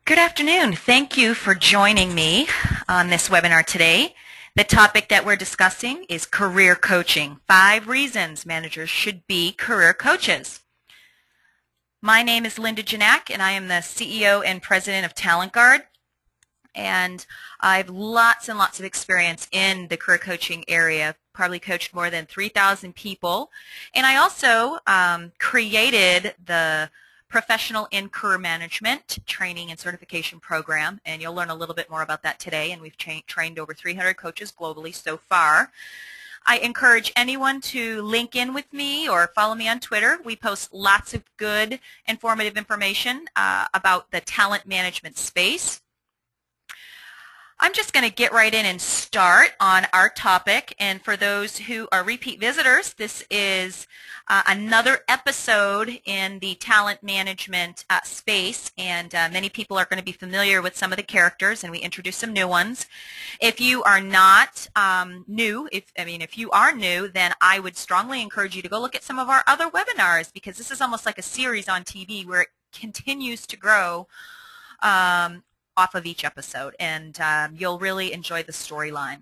Good afternoon. Thank you for joining me on this webinar today. The topic that we're discussing is career coaching. 5 reasons managers should be career coaches. My name is Linda Janak, and I am the CEO and President of TalentGuard. And I have lots and lots of experience in the career coaching area. Probably coached more than 3,000 people. And I also created the Professional in Career Management Training and Certification Program, and you'll learn a little bit more about that today, and we've trained over 300 coaches globally so far. I encourage anyone to link in with me or follow me on Twitter. We post lots of good, informative information about the talent management space. I'm just going to get right in and start on our topic, and for those who are repeat visitors, this is another episode in the talent management space, and many people are going to be familiar with some of the characters, and we introduce some new ones. If you are not new, if you are new, then I would strongly encourage you to go look at some of our other webinars, because this is almost like a series on TV where it continues to grow off of each episode, and you'll really enjoy the storyline.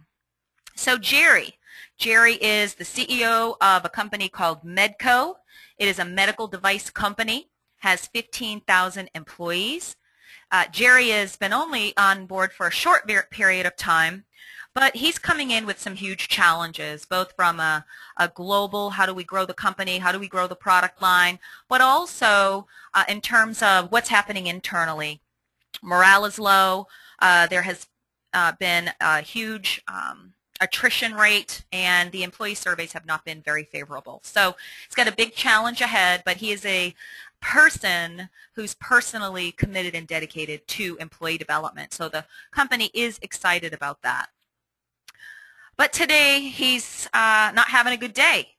So Jerry is the CEO of a company called Medco. It is a medical device company, has 15,000 employees. Jerry has been only on board for a short period of time, but he's coming in with some huge challenges, both from a global, how do we grow the company, how do we grow the product line, but also in terms of what's happening internally. Morale is low. There has been a huge attrition rate, and the employee surveys have not been very favorable. So he's got a big challenge ahead, but he is a person who's personally committed and dedicated to employee development. So the company is excited about that. But today he's not having a good day.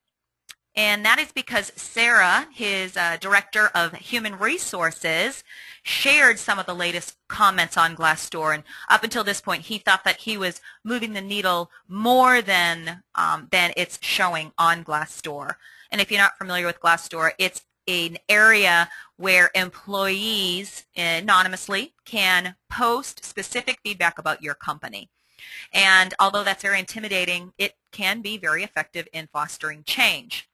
And that is because Sarah, his Director of Human Resources, shared some of the latest comments on Glassdoor. And up until this point, he thought that he was moving the needle more than it's showing on Glassdoor. And if you're not familiar with Glassdoor, it's an area where employees anonymously can post specific feedback about your company. And although that's very intimidating, it can be very effective in fostering change.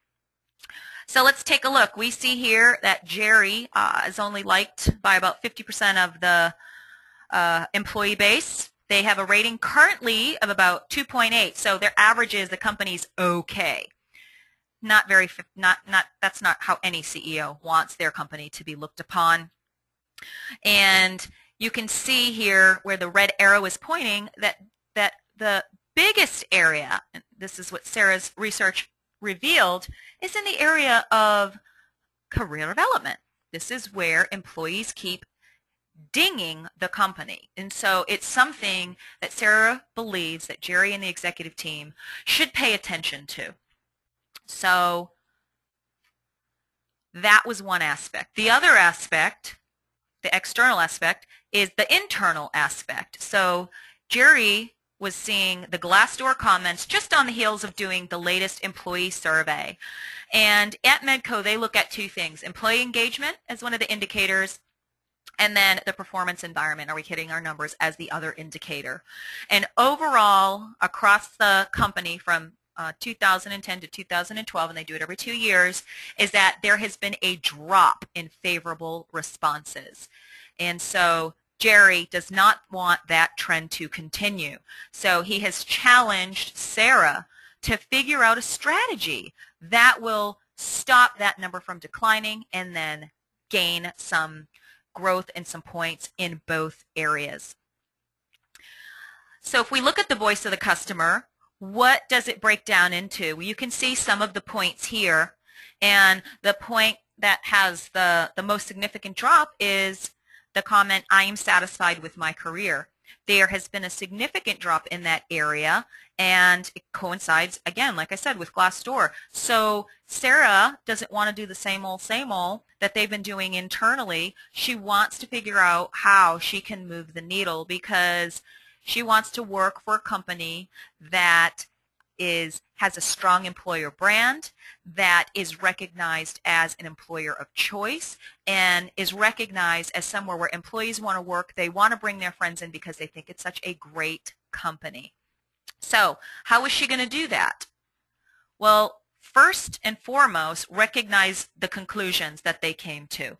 So let's take a look. We see here that Jerry is only liked by about 50% of the employee base. They have a rating currently of about 2.8, so their average is the company's okay. That's not how any CEO wants their company to be looked upon. And you can see here where the red arrow is pointing that the biggest area, and this is what Sarah's research revealed, is in the area of career development. This is where employees keep dinging the company. And so it's something that Sarah believes that Jerry and the executive team should pay attention to. So that was one aspect. The other aspect, the external aspect, is the internal aspect. So Jerry was seeing the Glassdoor comments just on the heels of doing the latest employee survey. And at Medco, they look at 2 things: employee engagement as one of the indicators, and then the performance environment. Are we hitting our numbers as the other indicator? And overall, across the company from 2010 to 2012, and they do it every 2 years, is that there has been a drop in favorable responses. And so Jerry does not want that trend to continue. So he has challenged Sarah to figure out a strategy that will stop that number from declining and then gain some growth and some points in both areas. So if we look at the voice of the customer, what does it break down into? Well, you can see some of the points here, and the point that has the most significant drop is the comment, "I am satisfied with my career." There has been a significant drop in that area, and it coincides, again, like I said, with Glassdoor. So Sarah doesn't want to do the same old that they've been doing internally. She wants to figure out how she can move the needle, because she wants to work for a company that has a strong employer brand, that is recognized as an employer of choice, and is recognized as somewhere where employees want to work. They want to bring their friends in because they think it's such a great company. So how is she going to do that? Well, first and foremost, recognize the conclusions that they came to.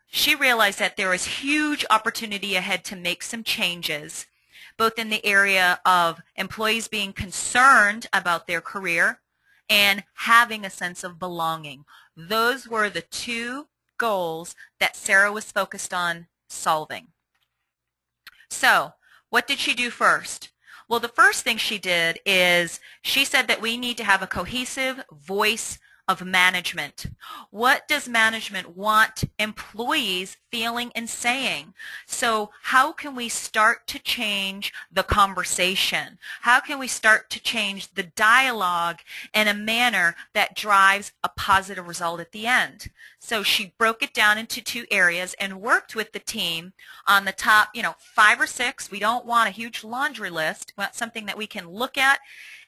She realized that there is huge opportunity ahead to make some changes, both in the area of employees being concerned about their career and having a sense of belonging. Those were the two goals that Sarah was focused on solving. So, what did she do first? Well, the first thing she did is she said that we need to have a cohesive voice of management. What does management want employees feeling and saying? So how can we start to change the conversation? How can we start to change the dialogue in a manner that drives a positive result at the end? So she broke it down into two areas and worked with the team on the top, 5 or 6. We don't want a huge laundry list. We want something that we can look at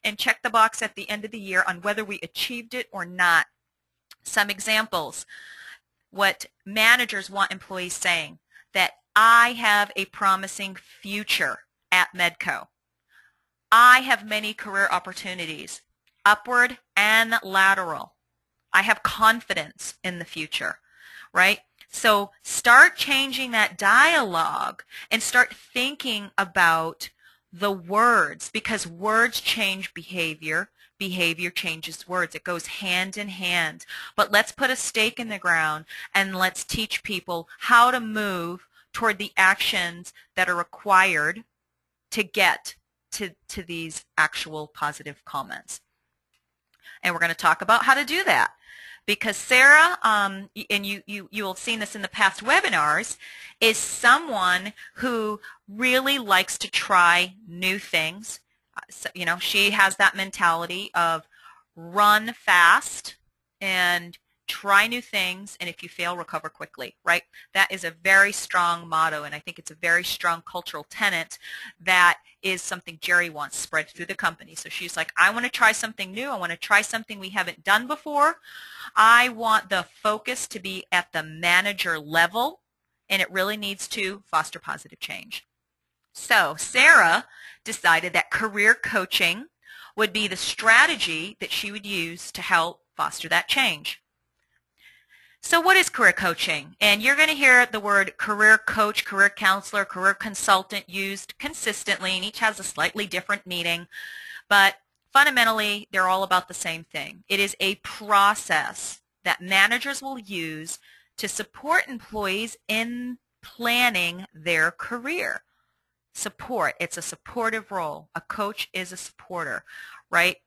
and check the box at the end of the year on whether we achieved it or not. Some examples. What managers want employees saying: that I have a promising future at Medco. I have many career opportunities, upward and lateral. I have confidence in the future, right? So start changing that dialogue and start thinking about the words, because words change behavior. Behavior changes words. It goes hand in hand. But let's put a stake in the ground and let's teach people how to move toward the actions that are required to get to these actual positive comments. And we're going to talk about how to do that. Because Sarah, and you will have seen this in the past webinars, is someone who really likes to try new things. So, she has that mentality of run fast and try new things, and if you fail, recover quickly, right? That is a very strong motto, and I think it's a very strong cultural tenet that is something Jerry wants spread through the company. So she's like, I want to try something new. I want to try something we haven't done before. I want the focus to be at the manager level, and it really needs to foster positive change. So Sarah decided that career coaching would be the strategy that she would use to help foster that change. So what is career coaching? And you're going to hear the word career coach, career counselor, career consultant used consistently, and each has a slightly different meaning. But fundamentally, they're all about the same thing. It is a process that managers will use to support employees in planning their career. Support. It's a supportive role. A coach is a supporter, right?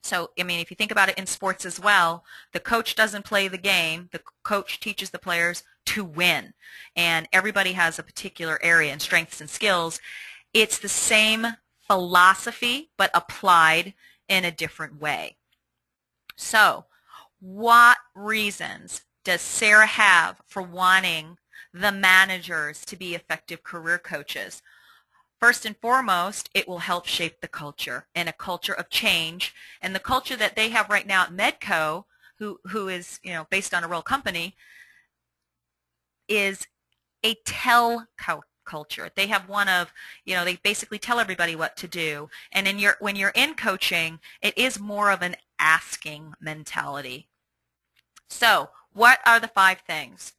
So, if you think about it in sports as well, the coach doesn't play the game. The coach teaches the players to win. And everybody has a particular area and strengths and skills. It's the same philosophy, but applied in a different way. So, what reasons does Sarah have for wanting the managers to be effective career coaches? First and foremost, it will help shape the culture, and a culture of change. And the culture that they have right now at Medco, who is based on a real company, is a tell culture. They have one of, they basically tell everybody what to do. And when you're in coaching, it is more of an asking mentality. So what are the 5 things?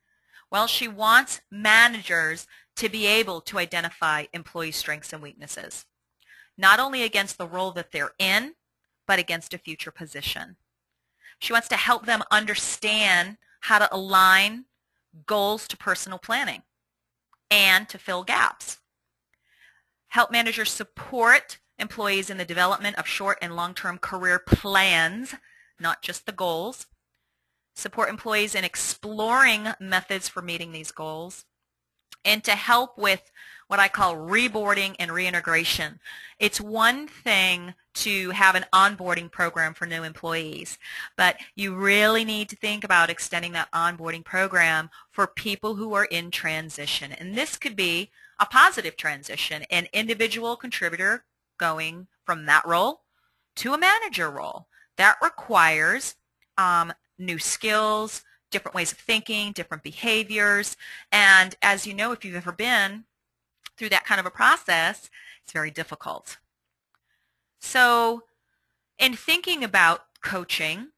Well, she wants managers to be able to identify employee strengths and weaknesses, not only against the role that they're in, but against a future position. She wants to help them understand how to align goals to personal planning and to fill gaps. Help managers support employees in the development of short and long-term career plans, not just the goals. Support employees in exploring methods for meeting these goals, and to help with what I call reboarding and reintegration. It's one thing to have an onboarding program for new employees, but you really need to think about extending that onboarding program for people who are in transition. And this could be a positive transition, an individual contributor going from that role to a manager role. That requires new skills, different ways of thinking, different behaviors, and as you know, if you've ever been through that kind of a process, it's very difficult. So in thinking about coaching,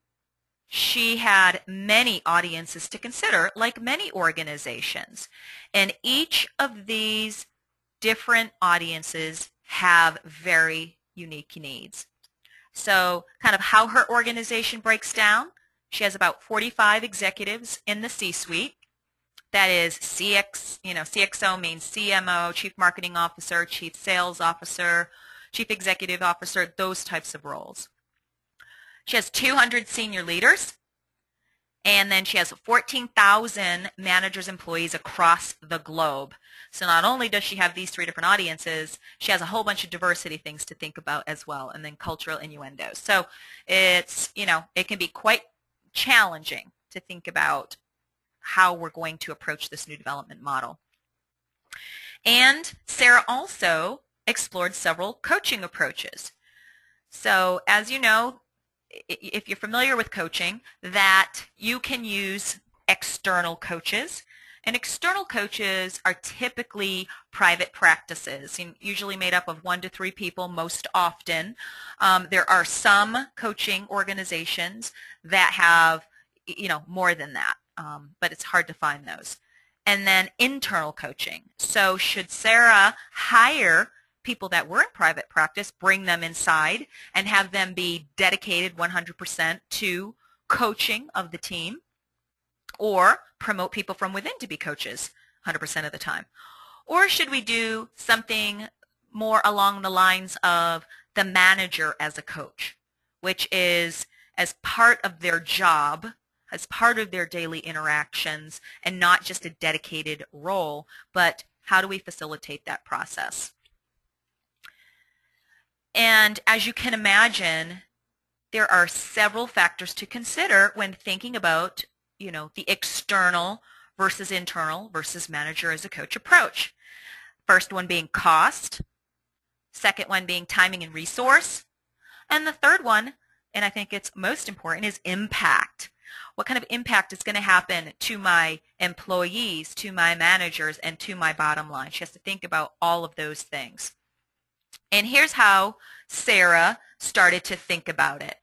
she had many audiences to consider, like many organizations. And each of these different audiences have very unique needs. So kind of how her organization breaks down, she has about 45 executives in the C-suite. That is CXO means CMO, Chief Marketing Officer, Chief Sales Officer, Chief Executive Officer, those types of roles. She has 200 senior leaders, and then she has 14,000 managers, employees across the globe. So not only does she have these 3 different audiences, she has a whole bunch of diversity things to think about as well, and then cultural innuendos. So it's, it can be quite challenging to think about how we're going to approach this new development model. And Sarah also explored several coaching approaches. So as you know, if you're familiar with coaching, that you can use external coaches. And external coaches are typically private practices, usually made up of 1 to 3 people most often. There are some coaching organizations that have, more than that, but it's hard to find those. And then internal coaching. So should Sarah hire people that were in private practice, bring them inside, and have them be dedicated 100% to coaching of the team, or promote people from within to be coaches 100% of the time? Or should we do something more along the lines of the manager as a coach, which is as part of their job, as part of their daily interactions, and not just a dedicated role, but how do we facilitate that process? And as you can imagine, there are several factors to consider when thinking about, the external versus internal versus manager as a coach approach. First one being cost, second one being timing and resource, and the third one, and I think it's most important, is impact. What kind of impact is going to happen to my employees, to my managers, and to my bottom line? She has to think about all of those things. And here's how Sarah started to think about it.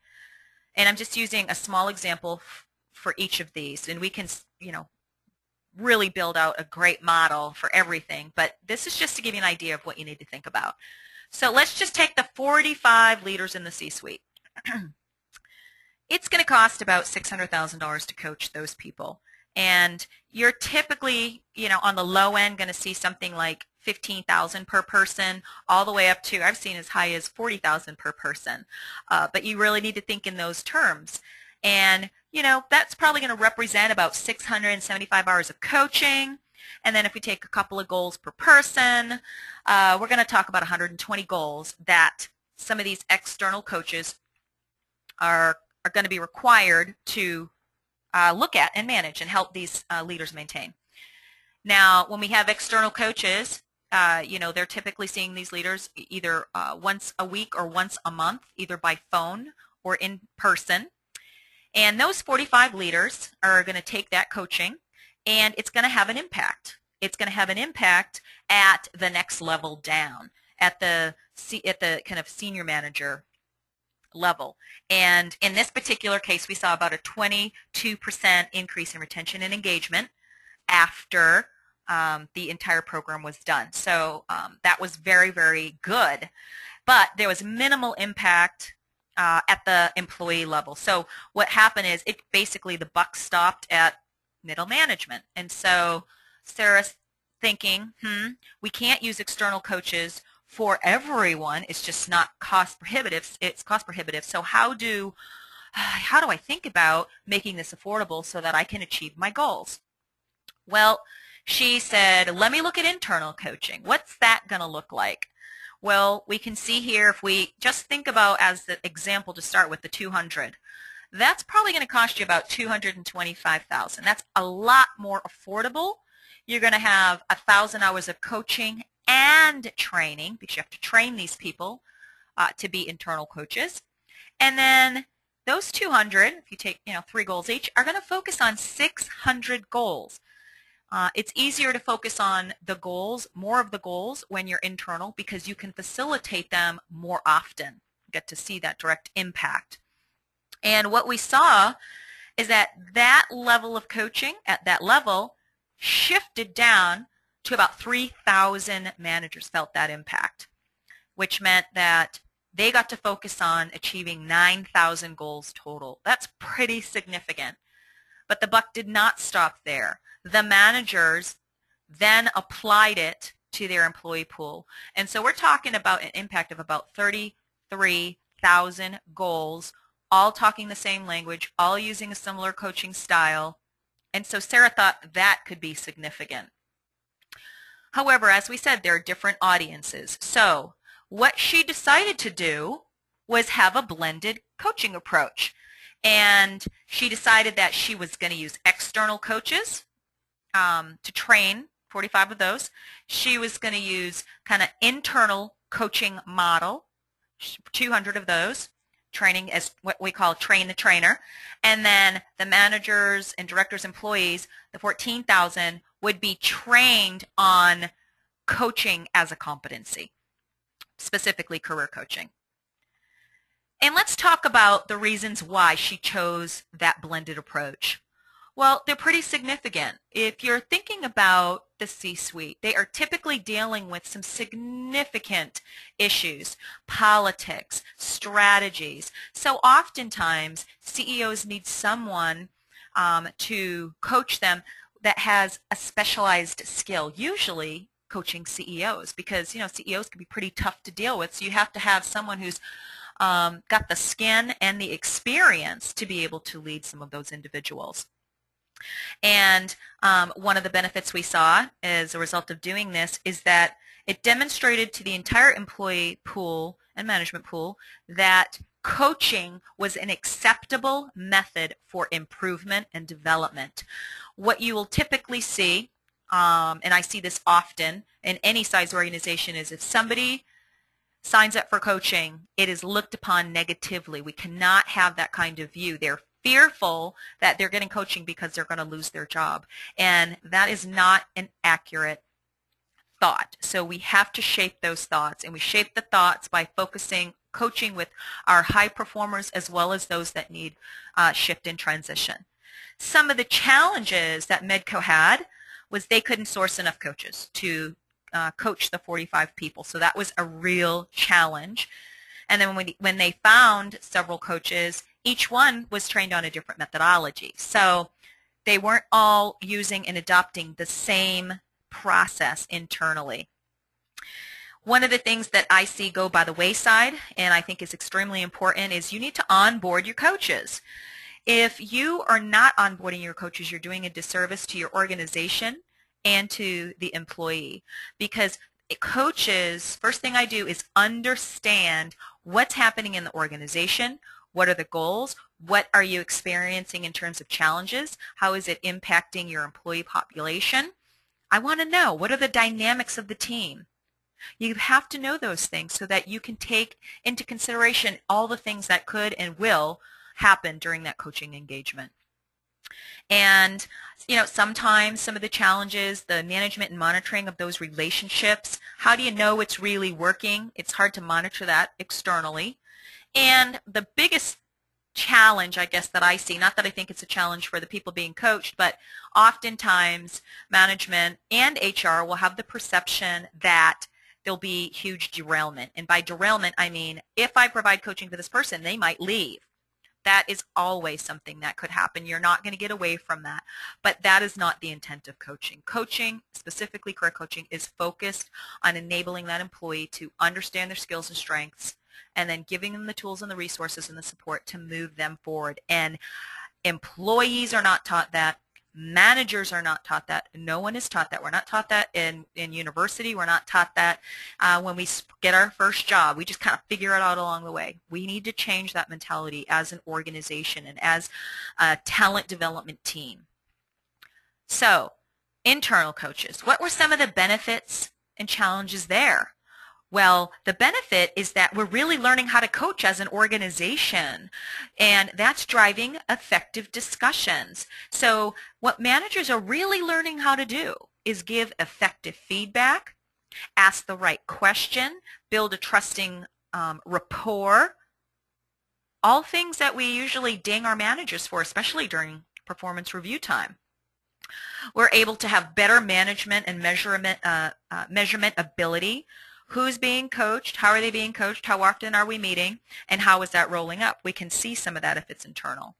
And I'm just using a small example for each of these. And we can, really build out a great model for everything. But this is just to give you an idea of what you need to think about. So let's just take the 45 leaders in the C-suite. It's going to cost about $600,000 to coach those people. And you're typically, on the low end going to see something like $15,000 per person, all the way up to, I've seen as high as $40,000 per person. But you really need to think in those terms. And, that's probably going to represent about 675 hours of coaching. And then if we take a couple of goals per person, we're going to talk about 120 goals that some of these external coaches are going to be required to look at and manage and help these leaders maintain. Now, when we have external coaches, they're typically seeing these leaders either once a week or once a month, either by phone or in person. And those 45 leaders are going to take that coaching, and it's going to have an impact. It's going to have an impact at the next level down, at the kind of senior manager level. And in this particular case, we saw about a 22% increase in retention and engagement after the entire program was done. So that was very, very good. But there was minimal impact at the employee level. So what happened is basically the buck stopped at middle management. And so Sarah's thinking, we can't use external coaches for everyone. It's just not cost prohibitive. It's cost prohibitive. So how do I think about making this affordable so that I can achieve my goals? Well, she said, let me look at internal coaching. What's that going to look like? Well, we can see here, if we just think about as the example to start with, the 200, that's probably going to cost you about $225,000. That's a lot more affordable. You're going to have 1,000 hours of coaching and training, because you have to train these people to be internal coaches. And then those 200, if you take 3 goals each, are going to focus on 600 goals. It's easier to focus on the goals, more of the goals, when you're internal because you can facilitate them more often. You get to see that direct impact. And what we saw is that that level of coaching at that level shifted down to about 3,000 managers felt that impact, which meant that they got to focus on achieving 9,000 goals total. That's pretty significant. But the buck did not stop there. The managers then applied it to their employee pool. And so we're talking about an impact of about 33,000 goals, all talking the same language, all using a similar coaching style. And so Sarah thought that could be significant. However, as we said, there are different audiences. So what she decided to do was have a blended coaching approach. And she decided that she was going to use external coaches to train 45 of those. She was going to use kind of internal coaching model, 200 of those, training as what we call train the trainer. And then the managers and directors, employees, the 14,000 would be trained on coaching as a competency, specifically career coaching. And let's talk about the reasons why she chose that blended approach. Well, they're pretty significant. If you're thinking about the C-suite, they are typically dealing with some significant issues, politics, strategies. So oftentimes, CEOs need someone to coach them that has a specialized skill, usually coaching CEOs, because CEOs can be pretty tough to deal with. So you have to have someone who's got the skin and the experience to be able to lead some of those individuals. And one of the benefits we saw as a result of doing this is that it demonstrated to the entire employee pool and management pool that coaching was an acceptable method for improvement and development. What you will typically see, and I see this often in any size organization, is if somebody signs up for coaching, it is looked upon negatively. We cannot have that kind of view. They're fearful that they're getting coaching because they're going to lose their job. And that is not an accurate thought. So we have to shape those thoughts, and we shape the thoughts by focusing coaching with our high performers as well as those that need shift and transition. Some of the challenges that Medco had was they couldn't source enough coaches to coach the 45 people. So that was a real challenge. And then when they found several coaches, each one was trained on a different methodology. So they weren't all using and adopting the same process internally. One of the things that I see go by the wayside, and I think is extremely important, is you need to onboard your coaches. If you are not onboarding your coaches, you're doing a disservice to your organization and to the employee, because coaches, first thing I do is understand what's happening in the organization, what are the goals, what are you experiencing in terms of challenges, how is it impacting your employee population. I want to know what are the dynamics of the team. You have to know those things so that you can take into consideration all the things that could and will happen during that coaching engagement. And sometimes some of the challenges, the management and monitoring of those relationships, how do you know it's really working? It's hard to monitor that externally. And the biggest challenge, I guess, that I see, not that I think it's a challenge for the people being coached, but oftentimes management and HR will have the perception that there'll be huge derailment. And by derailment, I mean if I provide coaching for this person, they might leave. That is always something that could happen. You're not going to get away from that. But that is not the intent of coaching. Coaching, specifically career coaching, is focused on enabling that employee to understand their skills and strengths, and then giving them the tools and the resources and the support to move them forward. And employees are not taught that. Managers are not taught that. No one is taught that. We're not taught that in university. We're not taught that when we get our first job. We just kind of figure it out along the way. We need to change that mentality as an organization and as a talent development team. So, internal coaches. What were some of the benefits and challenges there? Well, the benefit is that we're really learning how to coach as an organization, and that's driving effective discussions. So what managers are really learning how to do is give effective feedback, ask the right question, build a trusting rapport, all things that we usually ding our managers for, especially during performance review time. We're able to have better management and measurement ability. Who's being coached? How are they being coached? How often are we meeting? And how is that rolling up? We can see some of that if it's internal.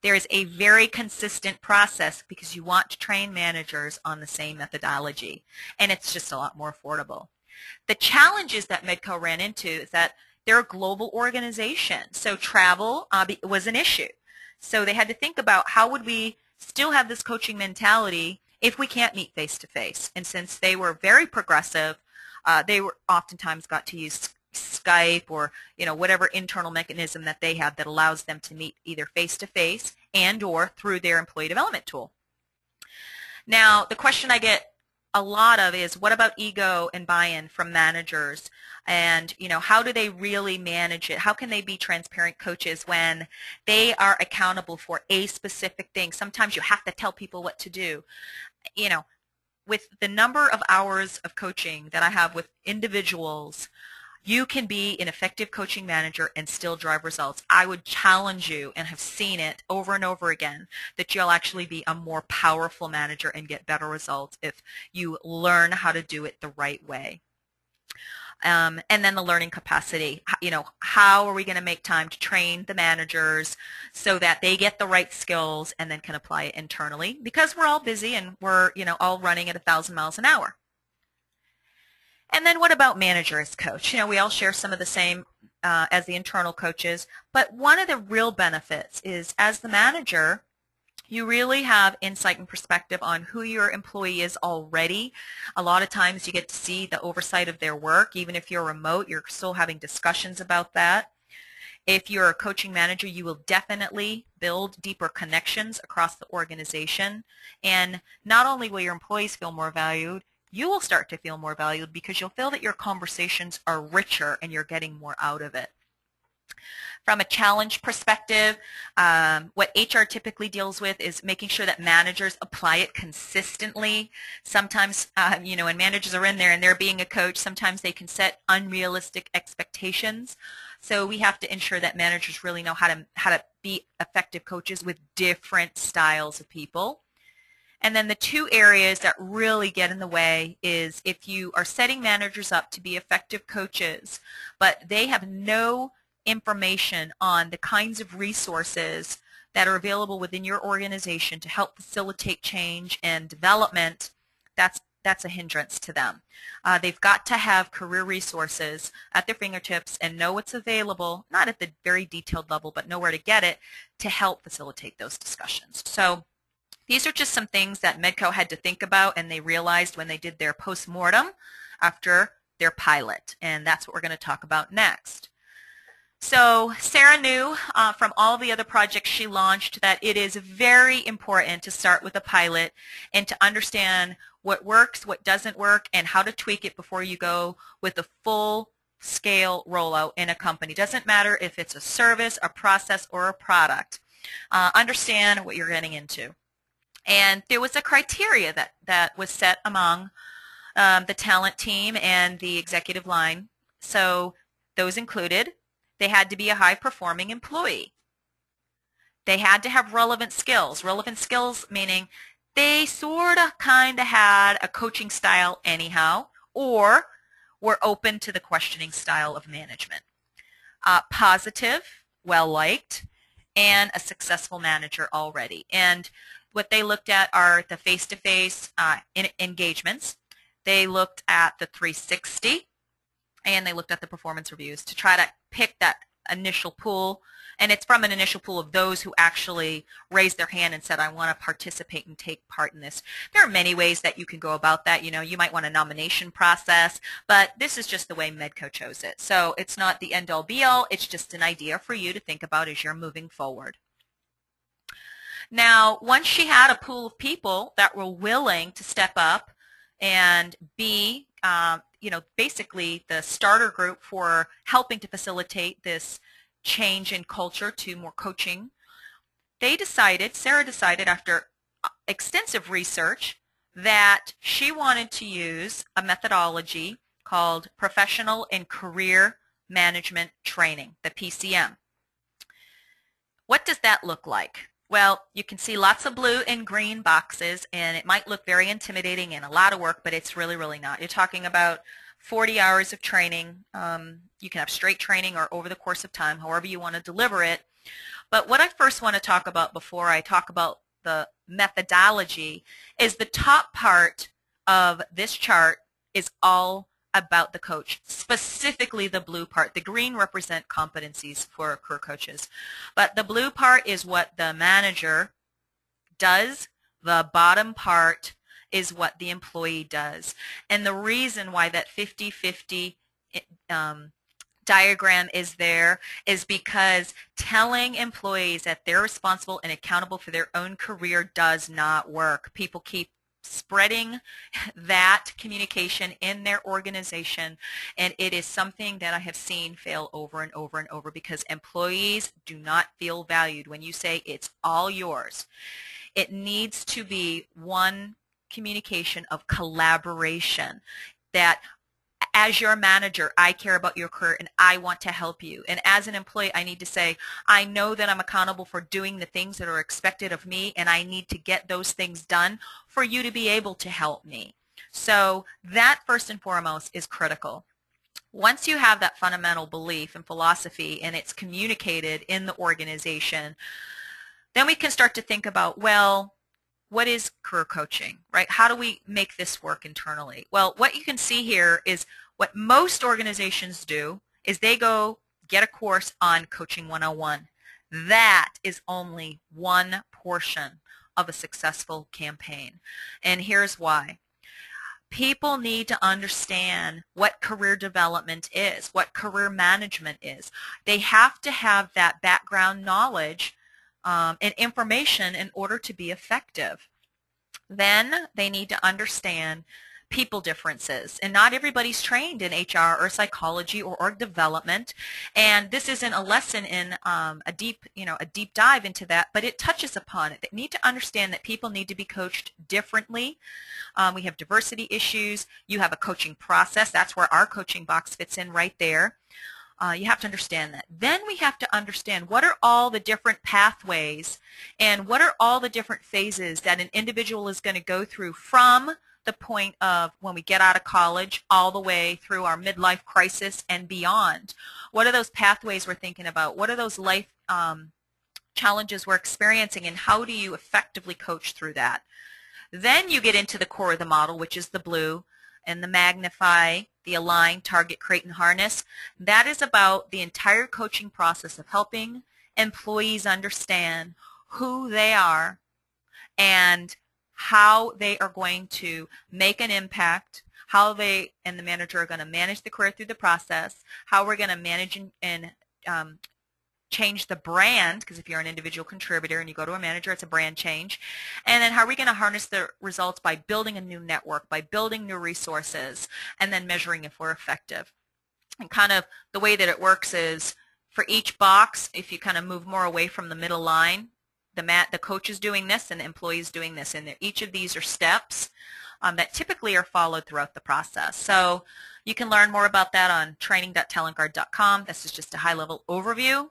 There is a very consistent process because you want to train managers on the same methodology, and it's just a lot more affordable. The challenges that Medco ran into is that they're a global organization, so travel was an issue. So they had to think about how would we still have this coaching mentality if we can't meet face-to-face. And since they were very progressive, they were oftentimes got to use Skype or whatever internal mechanism that they have that allows them to meet either face-to-face and or through their employee development tool. Now, the question I get a lot of is, what about ego and buy-in from managers? And how do they really manage it? How can they be transparent coaches when they are accountable for a specific thing? Sometimes you have to tell people what to do. With the number of hours of coaching that I have with individuals, you can be an effective coaching manager and still drive results. I would challenge you, and have seen it over and over again, that you'll actually be a more powerful manager and get better results if you learn how to do it the right way. And then the learning capacity. How are we going to make time to train the managers so that they get the right skills and then can apply it internally? Because we're all busy and we're, all running at 1,000 miles an hour. And then what about manager as coach? We all share some of the same as the internal coaches, but one of the real benefits is as the manager, you really have insight and perspective on who your employee is already. A lot of times you get to see the oversight of their work. Even if you're remote, you're still having discussions about that. If you're a coaching manager, you will definitely build deeper connections across the organization. And not only will your employees feel more valued, you will start to feel more valued because you'll feel that your conversations are richer and you're getting more out of it. From a challenge perspective, what HR typically deals with is making sure that managers apply it consistently. Sometimes, when managers are in there and they're being a coach, sometimes they can set unrealistic expectations. So we have to ensure that managers really know how to be effective coaches with different styles of people. And then the two areas that really get in the way is if you are setting managers up to be effective coaches, but they have no information on the kinds of resources that are available within your organization to help facilitate change and development, that's a hindrance to them. They've got to have career resources at their fingertips and know what's available, not at the very detailed level, but know where to get it to help facilitate those discussions. So these are just some things that Medco had to think about, and they realized when they did their post-mortem after their pilot, and that's what we're going to talk about next. So Sarah knew from all the other projects she launched that it is very important to start with a pilot and to understand what works, what doesn't work, and how to tweak it before you go with a full-scale rollout in a company. Doesn't matter if it's a service, a process, or a product. Understand what you're getting into. And there was a criteria that was set among the talent team and the executive line. So those included, they had to be a high-performing employee. They had to have relevant skills. Relevant skills meaning they sort of kind of had a coaching style anyhow, or were open to the questioning style of management. Positive, well-liked, and a successful manager already. And what they looked at are the face-to-face engagements. They looked at the 360, and they looked at the performance reviews to try to pick that initial pool. And it's from an initial pool of those who actually raised their hand and said, I want to participate and take part in this. There are many ways that you can go about that. You might want a nomination process, but this is just the way Medco chose it. So it's not the end-all be-all. It's just an idea for you to think about as you're moving forward. Now, once she had a pool of people that were willing to step up and be basically the starter group for helping to facilitate this change in culture to more coaching, Sarah decided after extensive research that she wanted to use a methodology called Professional and Career Management Training, the PCM. What does that look like? Well, you can see lots of blue and green boxes, and it might look very intimidating and a lot of work, but it's really, really not. You're talking about 40 hours of training. You can have straight training or over the course of time, however you want to deliver it. But what I first want to talk about before I talk about the methodology is the top part of this chart is all about the coach, specifically the blue part. The green represent competencies for career coaches. But the blue part is what the manager does. The bottom part is what the employee does. And the reason why that 50-50 diagram is there is because telling employees that they're responsible and accountable for their own career does not work. People keep spreading that communication in their organization, and it is something that I have seen fail over and over and over because employees do not feel valued when you say it's all yours. It needs to be one communication of collaboration, that as your manager, I care about your career and I want to help you. And as an employee, I need to say, I know that I'm accountable for doing the things that are expected of me, and I need to get those things done for you to be able to help me. So that first and foremost is critical. Once you have that fundamental belief and philosophy and it's communicated in the organization, then we can start to think about, well, what is career coaching, right? How do we make this work internally? Well, what you can see here is what most organizations do is they go get a course on Coaching 101. That is only one portion of a successful campaign. And here's why. People need to understand what career development is, what career management is. They have to have that background knowledge and information in order to be effective. Then they need to understand people differences, and not everybody's trained in HR or psychology or org development, and this isn't a lesson in a deep dive into that, but it touches upon it. They need to understand that people need to be coached differently. We have diversity issues. You have a coaching process. That's where our coaching box fits in right there. You have to understand that. Then we have to understand what are all the different pathways and what are all the different phases that an individual is going to go through from the point of when we get out of college all the way through our midlife crisis and beyond. What are those pathways we're thinking about? What are those life challenges we're experiencing, and how do you effectively coach through that? Then you get into the core of the model, which is the blue, and the magnify, the align, target, create, and harness. That is about the entire coaching process of helping employees understand who they are and how they are going to make an impact, how they and the manager are going to manage the career through the process, how we're going to manage and change the brand, because if you're an individual contributor and you go to a manager, it's a brand change. And then how are we going to harness the results by building a new network, by building new resources, and then measuring if we're effective. And kind of the way that it works is for each box, if you kind of move more away from the middle line, the coach is doing this and the employee is doing this, and each of these are steps that typically are followed throughout the process. So you can learn more about that on training.talentguard.com. This is just a high-level overview.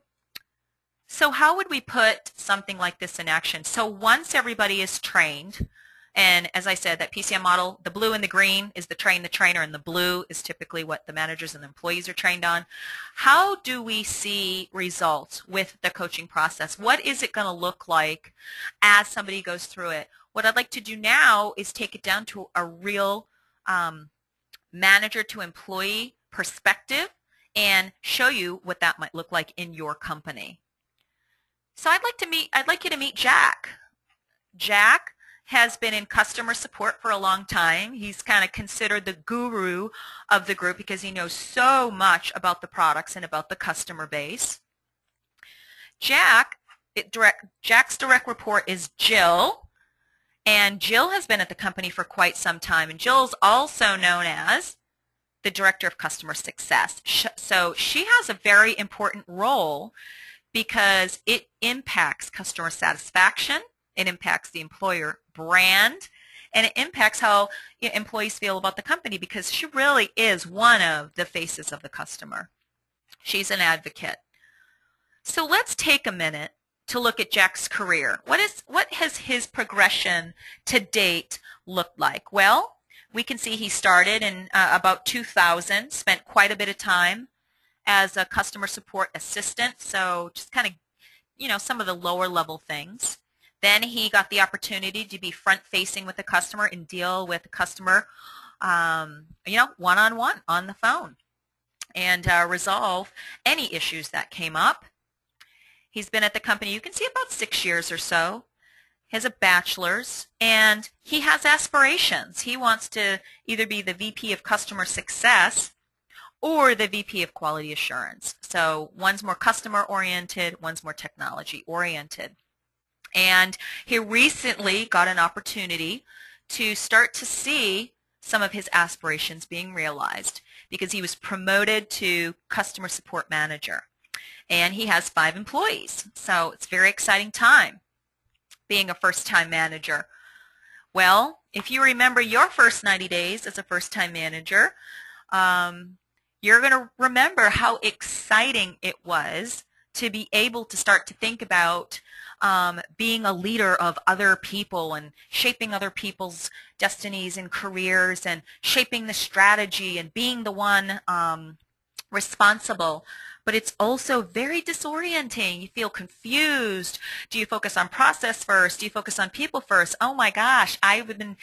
So how would we put something like this in action? So once everybody is trained, and as I said, that PCM model, the blue and the green is the train the trainer, and the blue is typically what the managers and the employees are trained on. How do we see results with the coaching process? What is it going to look like as somebody goes through it? What I'd like to do now is take it down to a real manager to employee perspective and show you what that might look like in your company. So I'd like you to meet Jack. Jack has been in customer support for a long time. He's kind of considered the guru of the group because he knows so much about the products and about the customer base. Jack's direct report is Jill, and Jill has been at the company for quite some time, and Jill's also known as the Director of Customer Success. So she has a very important role because it impacts customer satisfaction, it impacts the employer brand, and it impacts how employees feel about the company, because she really is one of the faces of the customer. She's an advocate. So let's take a minute to look at Jack's career. What has his progression to date looked like? Well, we can see he started in about 2000, spent quite a bit of time as a customer support assistant, so just kind of, some of the lower level things. Then he got the opportunity to be front-facing with the customer and deal with the customer, one-on-one on the phone, and resolve any issues that came up. He's been at the company, you can see, about 6 years or so. He has a bachelor's, and he has aspirations. He wants to either be the VP of Customer Success or the VP of Quality Assurance. So one's more customer-oriented, one's more technology-oriented. And he recently got an opportunity to start to see some of his aspirations being realized because he was promoted to Customer Support Manager. And he has 5 employees. So it's a very exciting time being a first-time manager. Well, if you remember your first 90 days as a first-time manager, you're going to remember how exciting it was to be able to start to think about being a leader of other people and shaping other people's destinies and careers and shaping the strategy and being the one responsible. But it's also very disorienting. You feel confused. Do you focus on process first? Do you focus on people first? Oh my gosh, I've been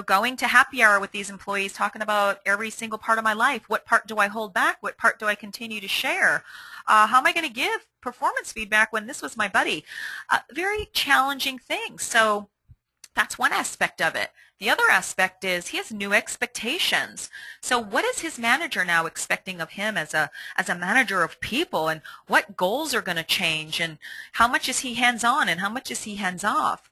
going to happy hour with these employees talking about every single part of my life. What part do I hold back? What part do I continue to share? How am I going to give performance feedback when this was my buddy? Very challenging thing. So that's one aspect of it. The other aspect is he has new expectations. So what is his manager now expecting of him as a manager of people, and what goals are going to change, and how much is he hands-on and how much is he hands-off?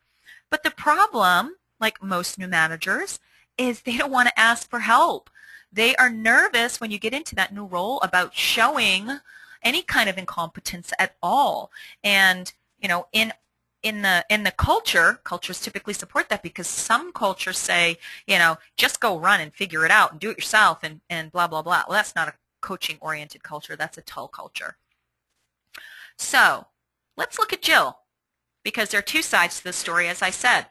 But the problem, like most new managers, is they don't want to ask for help. They are nervous when you get into that new role about showing any kind of incompetence at all. And in the cultures typically support that, because some cultures say, just go run and figure it out and do it yourself and blah, blah, blah. Well, that's not a coaching-oriented culture. That's a tull culture. So let's look at Jill, because there are 2 sides to the story, as I said.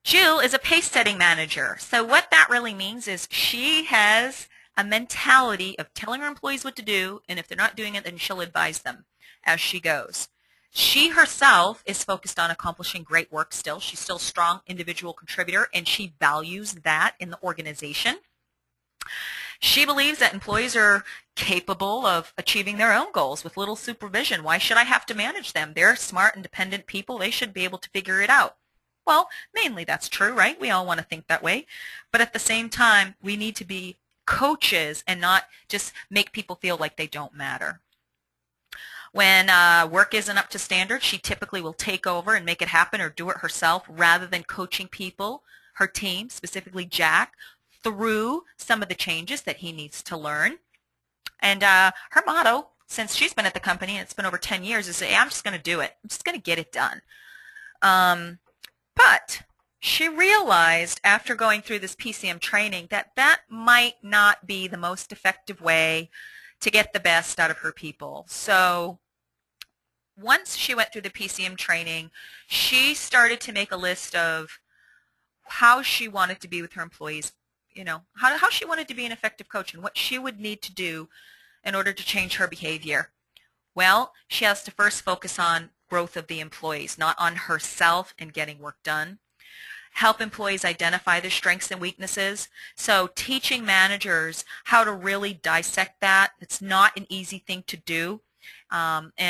Jill is a pace-setting manager. So what that really means is she has a mentality of telling her employees what to do, and if they're not doing it, then she'll advise them as she goes. She herself is focused on accomplishing great work still. She's still a strong individual contributor, and she values that in the organization. She believes that employees are capable of achieving their own goals with little supervision. Why should I have to manage them? They're smart, independent people. They should be able to figure it out. Well, mainly that's true, right? We all want to think that way. But at the same time, we need to be coaches and not just make people feel like they don't matter. When work isn't up to standard, she typically will take over and make it happen or do it herself, rather than coaching people, her team, specifically Jack, through some of the changes that he needs to learn. And her motto, since she's been at the company, and it's been over 10 years, is, hey, I'm just going to do it. I'm just going to get it done. But she realized after going through this PCM training that that might not be the most effective way to get the best out of her people. So once she went through the PCM training, she started to make a list of how she wanted to be with her employees, how she wanted to be an effective coach and what she would need to do in order to change her behavior. Well, she has to first focus on growth of the employees, not on herself and getting work done. Help employees identify their strengths and weaknesses. So teaching managers how to really dissect that, it's not an easy thing to do.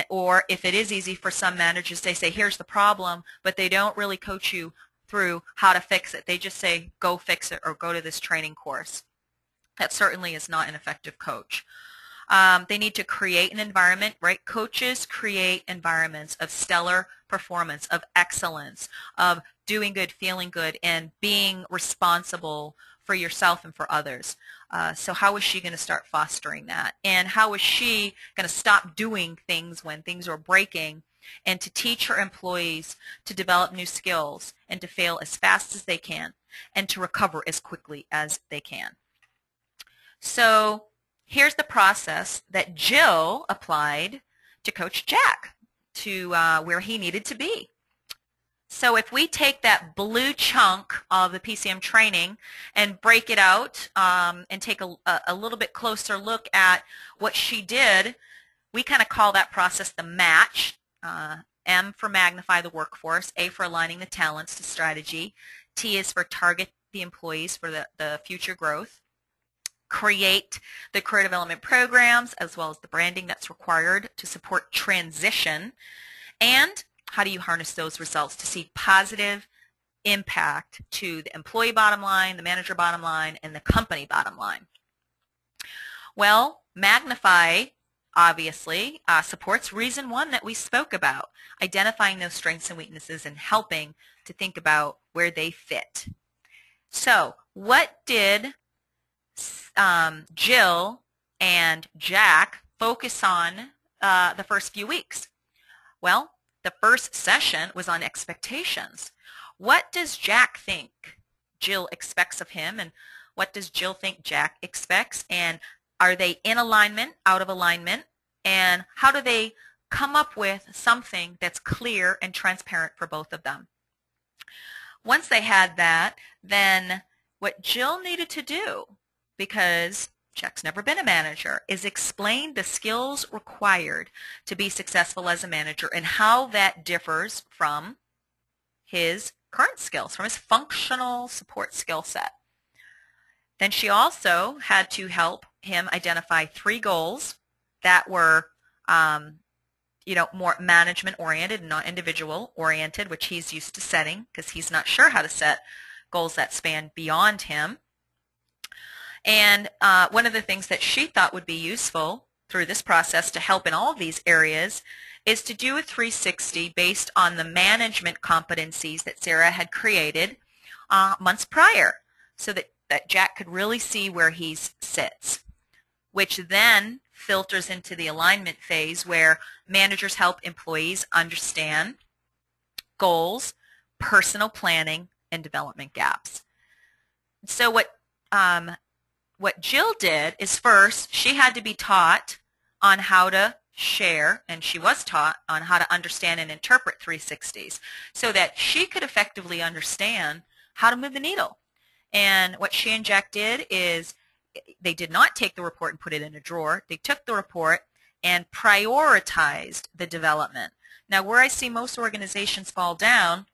Or if it is easy for some managers, they say, here's the problem, but they don't really coach you through how to fix it. They just say, go fix it or go to this training course. That certainly is not an effective coach. They need to create an environment, right? Coaches create environments of stellar performance, of excellence, of doing good, feeling good, and being responsible for yourself and for others. So how is she going to start fostering that? And how is she going to stop doing things when things are breaking, and to teach her employees to develop new skills and to fail as fast as they can and to recover as quickly as they can? So here's the process that Jill applied to Coach Jack to where he needed to be. So if we take that blue chunk of the PCM training and break it out and take a little bit closer look at what she did, we kind of call that process the match. M for magnify the workforce, A for aligning the talents to strategy, T is for target the employees for the future growth, create the career development programs as well as the branding that's required to support transition, and how do you harness those results to see positive impact to the employee bottom line, the manager bottom line, and the company bottom line. Well, magnify obviously supports reason one that we spoke about, identifying those strengths and weaknesses and helping to think about where they fit. So what did Jill and Jack focus on the first few weeks? Well, the first session was on expectations. What does Jack think Jill expects of him, and what does Jill think Jack expects, and are they in alignment, out of alignment, and how do they come up with something that's clear and transparent for both of them? Once they had that, then what Jill needed to do, because Jack's never been a manager, is explain the skills required to be successful as a manager and how that differs from his current skills, from his functional support skill set. Then she also had to help him identify 3 goals that were more management-oriented and not individual-oriented, which he's used to setting because he's not sure how to set goals that span beyond him. And one of the things that she thought would be useful through this process to help in all of these areas is to do a 360 based on the management competencies that Sarah had created months prior, so that Jack could really see where he sits, which then filters into the alignment phase where managers help employees understand goals, personal planning, and development gaps. So what Jill did is, first, she had to be taught on how to share, and she was taught on how to understand and interpret 360s so that she could effectively understand how to move the needle. And what she and Jack did is they did not take the report and put it in a drawer. They took the report and prioritized the development. Now, where I see most organizations fall down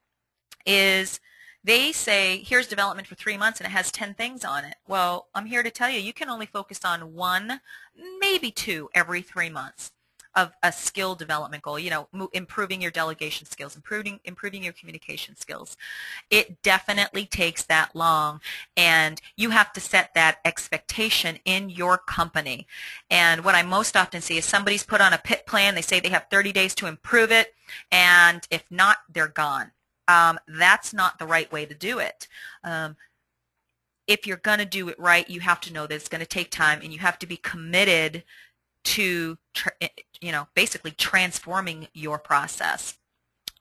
is they say, here's development for 3 months and it has 10 things on it. Well, I'm here to tell you, you can only focus on 1, maybe 2 every 3 months of a skill development goal, improving your delegation skills, improving your communication skills. It definitely takes that long, and you have to set that expectation in your company. And what I most often see is somebody's put on a PIT plan, they say they have 30 days to improve it, and if not, they're gone. That's not the right way to do it. If you're going to do it right, you have to know that it's going to take time, and you have to be committed to basically transforming your process.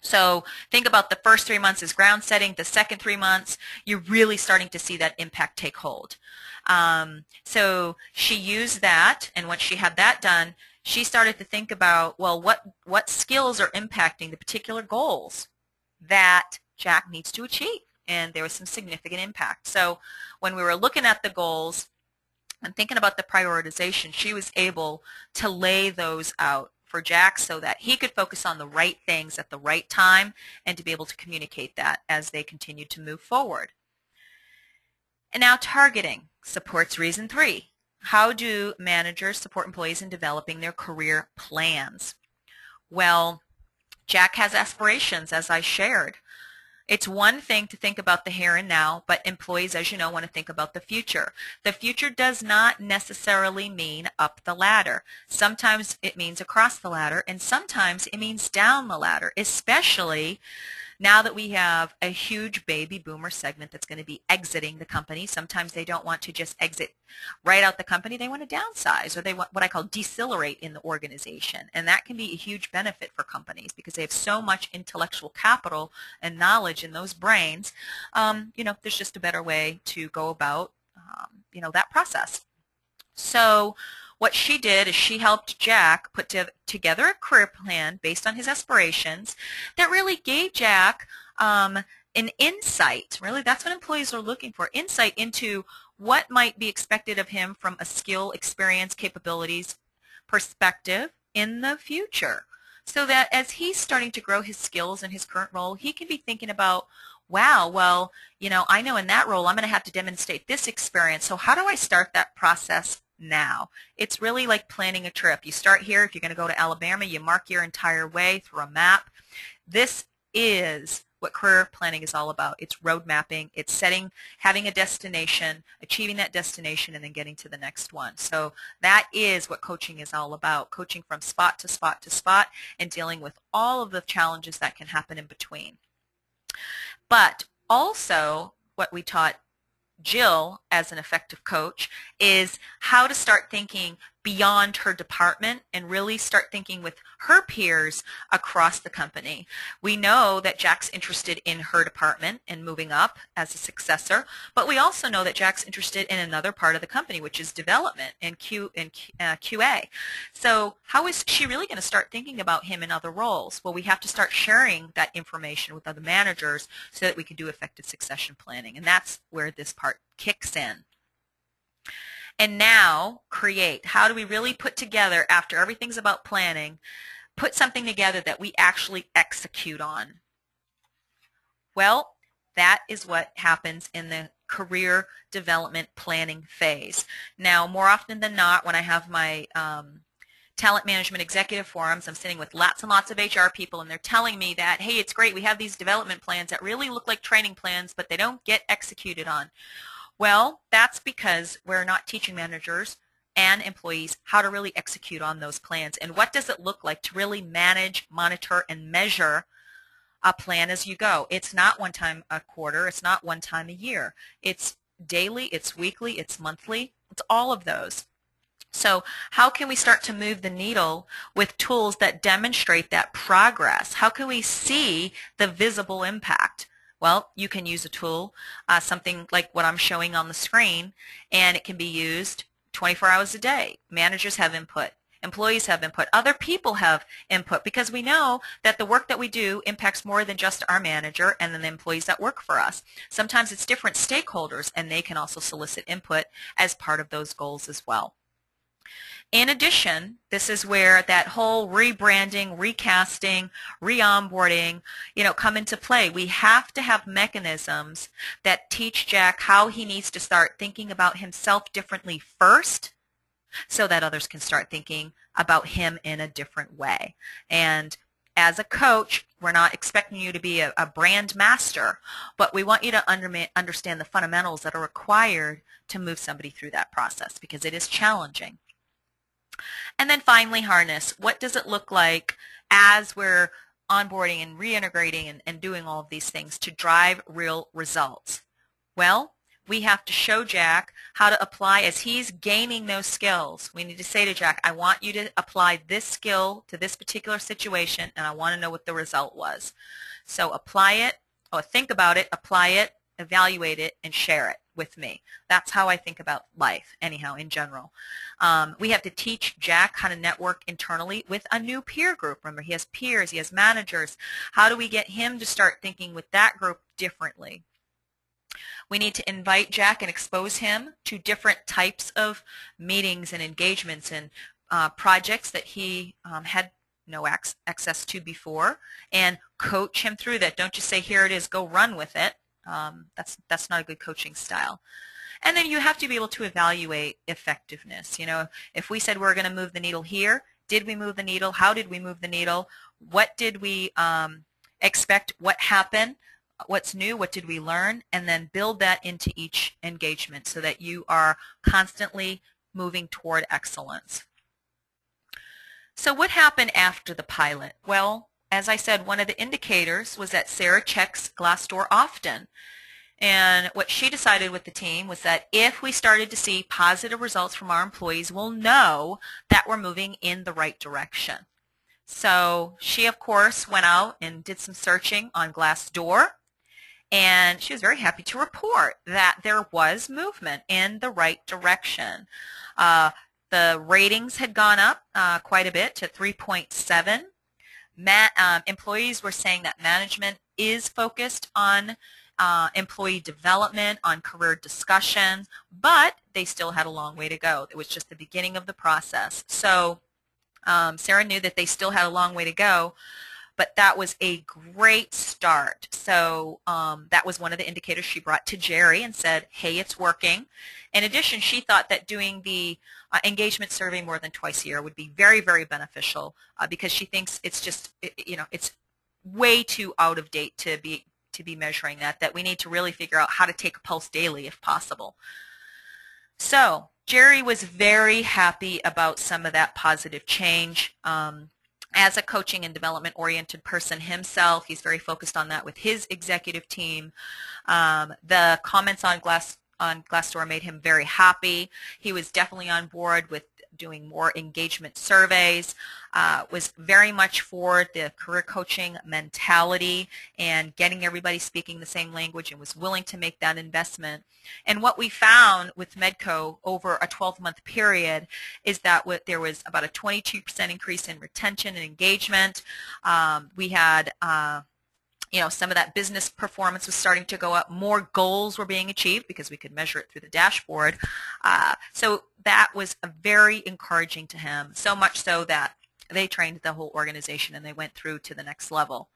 So think about the first 3 months as ground setting. The second 3 months, you're really starting to see that impact take hold. So she used that, and once she had that done, she started to think about, well, what skills are impacting the particular goals that Jack needs to achieve, and there was some significant impact. So when we were looking at the goals and thinking about the prioritization, she was able to lay those out for Jack so that he could focus on the right things at the right time and to be able to communicate that as they continued to move forward. And now targeting supports reason 3. How do managers support employees in developing their career plans? Well, Jack has aspirations, as I shared. It's one thing to think about the here and now, but employees, as you know, want to think about the future. The future does not necessarily mean up the ladder. Sometimes it means across the ladder, and sometimes it means down the ladder, especially now that we have a huge baby boomer segment that's going to be exiting the company. Sometimes they don't want to just exit right out the company. They want to downsize, or they want what I call decelerate in the organization. And that can be a huge benefit for companies because they have so much intellectual capital and knowledge in those brains. There's just a better way to go about, that process. So what she did is she helped Jack put together a career plan based on his aspirations that really gave Jack an insight. Really, that's what employees are looking for, insight into what might be expected of him from a skill, experience, capabilities perspective in the future. So that as he's starting to grow his skills in his current role, he can be thinking about, wow, well, I know in that role I'm going to have to demonstrate this experience. So how do I start that process now? It's really like planning a trip. You start here. If you're going to go to Alabama, you mark your entire way through a map. This is what career planning is all about. It's road mapping. It's having a destination, achieving that destination, and then getting to the next one. So that is what coaching is all about, coaching from spot to spot to spot and dealing with all of the challenges that can happen in between. But also what we taught Jill as an effective coach is how to start thinking beyond her department and really start thinking with her peers across the company. We know that Jack's interested in her department and moving up as a successor, but we also know that Jack's interested in another part of the company, which is development and QA. So how is she really going to start thinking about him in other roles? Well, we have to start sharing that information with other managers so that we can do effective succession planning, and that's where this part kicks in. And now, create. How do we really put together, after everything's about planning, put something together that we actually execute on? Well, that is what happens in the career development planning phase. Now, more often than not, when I have my talent management executive forums, I'm sitting with lots and lots of HR people, and they're telling me that, hey, it's great, we have these development plans that really look like training plans, but they don't get executed on. Well, that's because we're not teaching managers and employees how to really execute on those plans. And what does it look like to really manage, monitor, and measure a plan as you go? It's not one time a quarter. It's not one time a year. It's daily, it's weekly, it's monthly. It's all of those. So how can we start to move the needle with tools that demonstrate that progress? How can we see the visible impact? Well, you can use a tool, something like what I'm showing on the screen, and it can be used 24 hours a day. Managers have input. Employees have input. Other people have input, because we know that the work that we do impacts more than just our manager and then the employees that work for us. Sometimes it's different stakeholders, and they can also solicit input as part of those goals as well. In addition, this is where that whole rebranding, recasting, re-onboarding, come into play. We have to have mechanisms that teach Jack how he needs to start thinking about himself differently first, so that others can start thinking about him in a different way. And as a coach, we're not expecting you to be a brand master, but we want you to understand the fundamentals that are required to move somebody through that process, because it is challenging. And then finally, harness. What does it look like as we're onboarding and reintegrating and doing all of these things to drive real results? Well, we have to show Jack how to apply as he's gaining those skills. We need to say to Jack, I want you to apply this skill to this particular situation, and I want to know what the result was. So apply it, or think about it, apply it, evaluate it, and share it with me. That's how I think about life, anyhow, in general. We have to teach Jack how to network internally with a new peer group. Remember, he has peers, he has managers. How do we get him to start thinking with that group differently? We need to invite Jack and expose him to different types of meetings and engagements and projects that he had no access to before, and coach him through that. Don't just say, here it is, go run with it. That's not a good coaching style. And then you have to be able to evaluate effectiveness. If we said we're going to move the needle here, did we move the needle? How did we move the needle? What did we expect? What happened? what's new, what did we learn, and then build that into each engagement so that you are constantly moving toward excellence. So what happened after the pilot? Well, as I said, one of the indicators was that Sarah checks Glassdoor often. And what she decided with the team was that if we started to see positive results from our employees, we'll know that we're moving in the right direction. So she, of course, went out and did some searching on Glassdoor, and she was very happy to report that there was movement in the right direction. The ratings had gone up quite a bit to 3.7. Employees were saying that management is focused on employee development, on career discussion, but they still had a long way to go. It was just the beginning of the process. So Sarah knew that they still had a long way to go, but that was a great start. So that was one of the indicators she brought to Jerry and said, hey, it's working. In addition, she thought that doing the engagement survey more than twice a year would be very, very beneficial because she thinks it's just, it's way too out of date to be measuring that we need to really figure out how to take a pulse daily if possible. So Jerry was very happy about some of that positive change. As a coaching and development oriented person himself, he's very focused on that with his executive team. The comments on Glassdoor made him very happy. He was definitely on board with doing more engagement surveys, was very much for the career coaching mentality and getting everybody speaking the same language, and was willing to make that investment. And what we found with Medco over a 12-month period is that there was about a 22% increase in retention and engagement. We had some of that business performance was starting to go up. More goals were being achieved because we could measure it through the dashboard. So that was very encouraging to him, so much so that they trained the whole organization and they went through to the next level.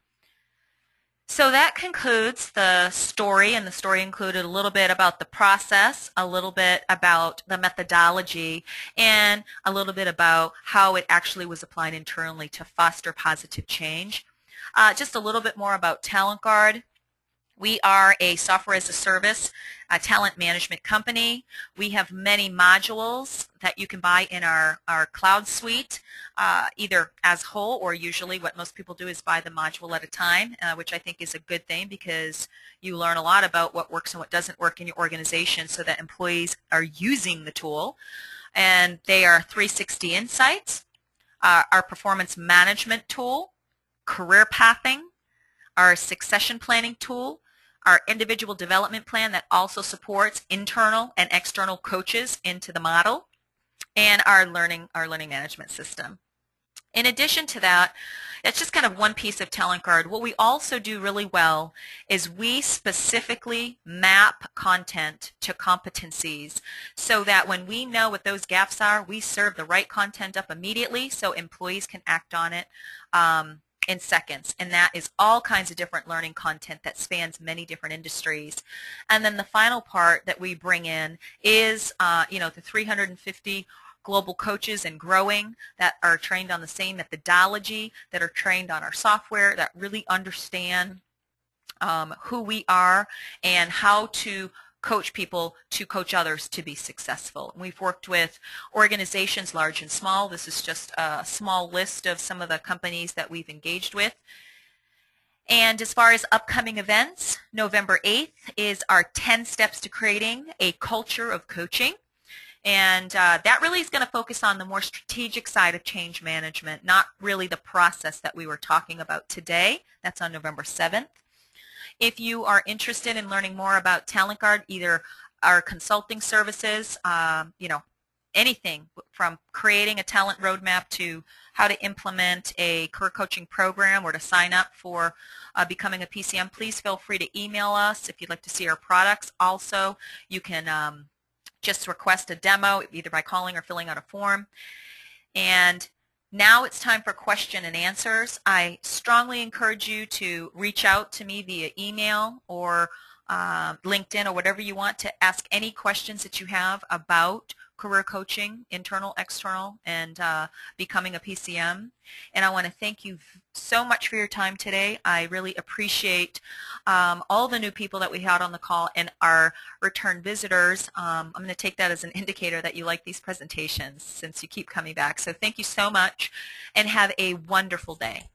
So that concludes the story, and the story included a little bit about the process, a little bit about the methodology, and a little bit about how it actually was applied internally to foster positive change. Just a little bit more about TalentGuard. We are a software as a service talent management company. We have many modules that you can buy in our cloud suite, either as whole, or usually what most people do is buy the module at a time, which I think is a good thing because you learn a lot about what works and what doesn't work in your organization so that employees are using the tool. And they are 360 Insights, our performance management tool, career pathing, our succession planning tool, our individual development plan that also supports internal and external coaches into the model, and our learning management system. In addition to that, it's just kind of one piece of TalentGuard. What we also do really well is we specifically map content to competencies so that when we know what those gaps are, we serve the right content up immediately so employees can act on it in seconds, and that is all kinds of different learning content that spans many different industries. And then the final part that we bring in is the 350 global coaches and growing that are trained on the same methodology, that are trained on our software, that really understand who we are and how to coach people to coach others to be successful. And we've worked with organizations large and small. This is just a small list of some of the companies that we've engaged with. And as far as upcoming events, November 8th is our 10 steps to creating a culture of coaching. And that really is going to focus on the more strategic side of change management, not really the process that we were talking about today. That's on November 7th. If you are interested in learning more about TalentGuard, either our consulting services, anything from creating a talent roadmap to how to implement a career coaching program or to sign up for becoming a PCM, please feel free to email us if you'd like to see our products. Also, you can just request a demo either by calling or filling out a form. And now it's time for question and answers. I strongly encourage you to reach out to me via email or LinkedIn or whatever you want to ask any questions that you have about career coaching, internal, external, and becoming a PCM. And I want to thank you so much for your time today. I really appreciate all the new people that we had on the call and our return visitors. I'm going to take that as an indicator that you like these presentations since you keep coming back. So thank you so much and have a wonderful day.